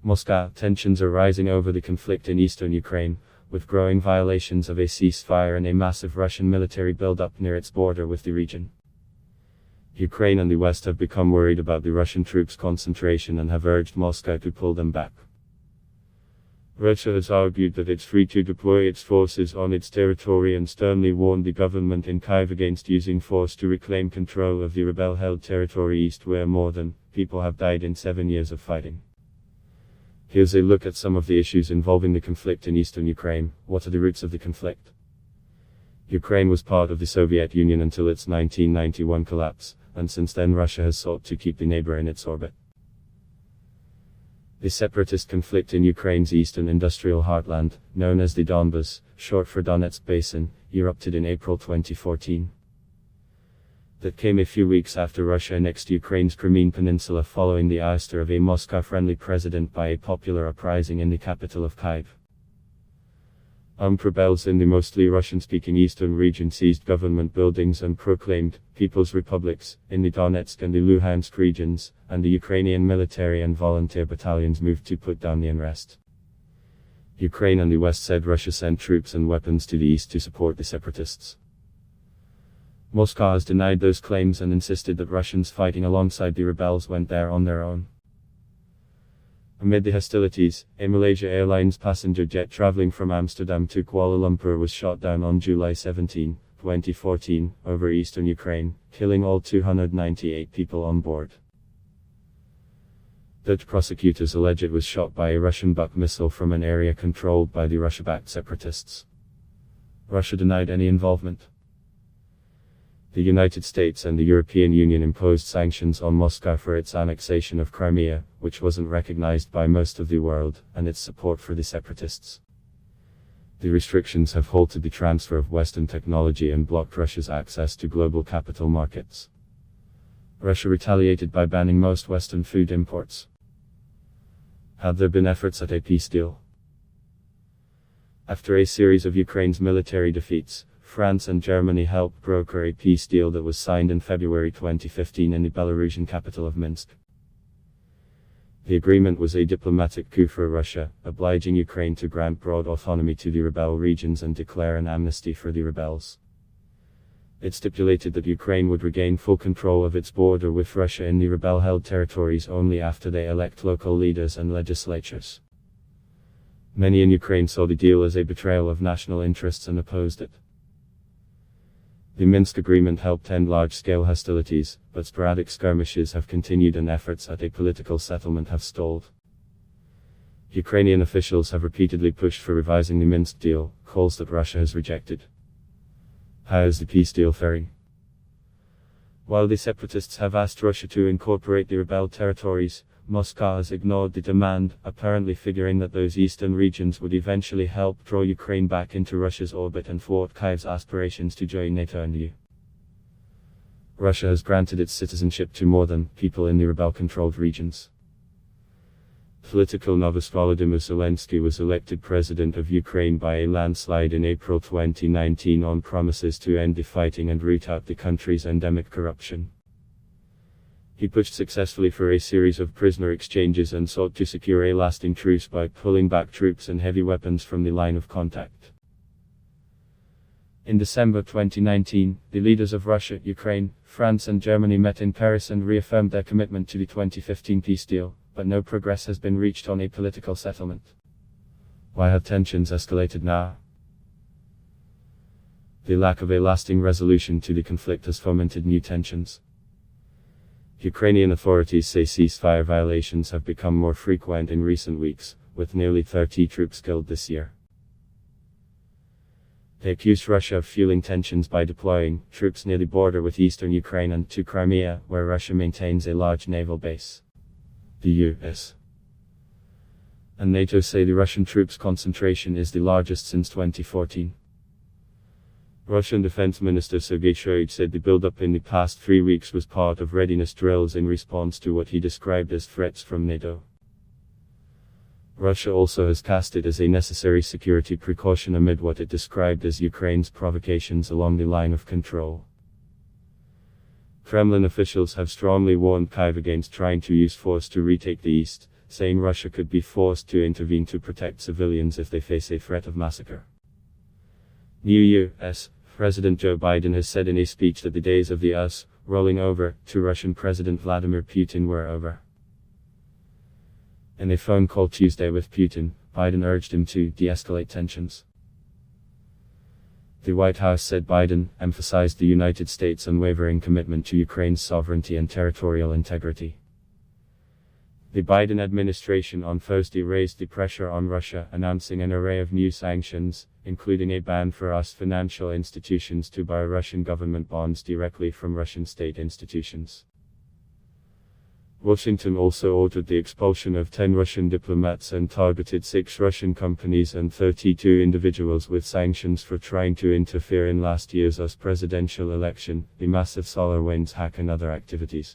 Moscow. Tensions are rising over the conflict in eastern Ukraine, with growing violations of a ceasefire and a massive Russian military buildup near its border with the region. Ukraine and the West have become worried about the Russian troops' concentration and have urged Moscow to pull them back. Russia has argued that it's free to deploy its forces on its territory and sternly warned the government in Kyiv against using force to reclaim control of the rebel-held territory east where more than people have died in 7 years of fighting. Here's a look at some of the issues involving the conflict in eastern Ukraine. What are the roots of the conflict? Ukraine was part of the Soviet Union until its 1991 collapse, and since then Russia has sought to keep the neighbor in its orbit. The separatist conflict in Ukraine's eastern industrial heartland, known as the Donbas, short for Donetsk Basin, erupted in April 2014. That came a few weeks after Russia annexed Ukraine's Crimean Peninsula following the ouster of a Moscow-friendly president by a popular uprising in the capital of Kyiv. Armed rebels in the mostly Russian-speaking eastern region seized government buildings and proclaimed People's Republics in the Donetsk and the Luhansk regions, and the Ukrainian military and volunteer battalions moved to put down the unrest. Ukraine and the West said Russia sent troops and weapons to the east to support the separatists. Moscow has denied those claims and insisted that Russians fighting alongside the rebels went there on their own. Amid the hostilities, a Malaysia Airlines passenger jet traveling from Amsterdam to Kuala Lumpur was shot down on July 17, 2014, over eastern Ukraine, killing all 298 people on board. Dutch prosecutors allege it was shot by a Russian Buk missile from an area controlled by the Russia-backed separatists. Russia denied any involvement. The United States and the European Union imposed sanctions on Moscow for its annexation of Crimea, which wasn't recognized by most of the world, and its support for the separatists. The restrictions have halted the transfer of Western technology and blocked Russia's access to global capital markets. Russia retaliated by banning most Western food imports. Had there been efforts at a peace deal? After a series of Ukraine's military defeats, France and Germany helped broker a peace deal that was signed in February 2015 in the Belarusian capital of Minsk. The agreement was a diplomatic coup for Russia, obliging Ukraine to grant broad autonomy to the rebel regions and declare an amnesty for the rebels. It stipulated that Ukraine would regain full control of its border with Russia in the rebel-held territories only after they elect local leaders and legislatures. Many in Ukraine saw the deal as a betrayal of national interests and opposed it. The Minsk agreement helped end large-scale hostilities, but sporadic skirmishes have continued and efforts at a political settlement have stalled. Ukrainian officials have repeatedly pushed for revising the Minsk deal, calls that Russia has rejected. How is the peace deal faring? While the separatists have asked Russia to incorporate the rebel territories, Moscow has ignored the demand, apparently figuring that those eastern regions would eventually help draw Ukraine back into Russia's orbit and thwart Kyiv's aspirations to join NATO and the EU. Russia has granted its citizenship to more than people in the rebel-controlled regions. Political novice Volodymyr Zelensky was elected president of Ukraine by a landslide in April 2019 on promises to end the fighting and root out the country's endemic corruption. He pushed successfully for a series of prisoner exchanges and sought to secure a lasting truce by pulling back troops and heavy weapons from the line of contact. In December 2019, the leaders of Russia, Ukraine, France and Germany met in Paris and reaffirmed their commitment to the 2015 peace deal, but no progress has been reached on a political settlement. Why have tensions escalated now? The lack of a lasting resolution to the conflict has fomented new tensions. Ukrainian authorities say ceasefire violations have become more frequent in recent weeks, with nearly 30 troops killed this year. They accused Russia of fueling tensions by deploying troops near the border with eastern Ukraine and to Crimea, where Russia maintains a large naval base. The US and NATO say the Russian troops' concentration is the largest since 2014. Russian Defense Minister Sergei Shoigu said the buildup in the past 3 weeks was part of readiness drills in response to what he described as threats from NATO. Russia also has cast it as a necessary security precaution amid what it described as Ukraine's provocations along the line of control. Kremlin officials have strongly warned Kyiv against trying to use force to retake the east, saying Russia could be forced to intervene to protect civilians if they face a threat of massacre. New U.S. President Joe Biden has said in a speech that the days of the us rolling over to Russian President Vladimir Putin were over. In a phone call Tuesday with Putin, Biden urged him to de-escalate tensions. The White House said Biden emphasized the United States' unwavering commitment to Ukraine's sovereignty and territorial integrity. The Biden administration on Thursday raised the pressure on Russia, announcing an array of new sanctions, including a ban for US financial institutions to buy Russian government bonds directly from Russian state institutions. Washington also ordered the expulsion of 10 Russian diplomats and targeted 6 Russian companies and 32 individuals with sanctions for trying to interfere in last year's US presidential election, the massive SolarWinds hack and other activities.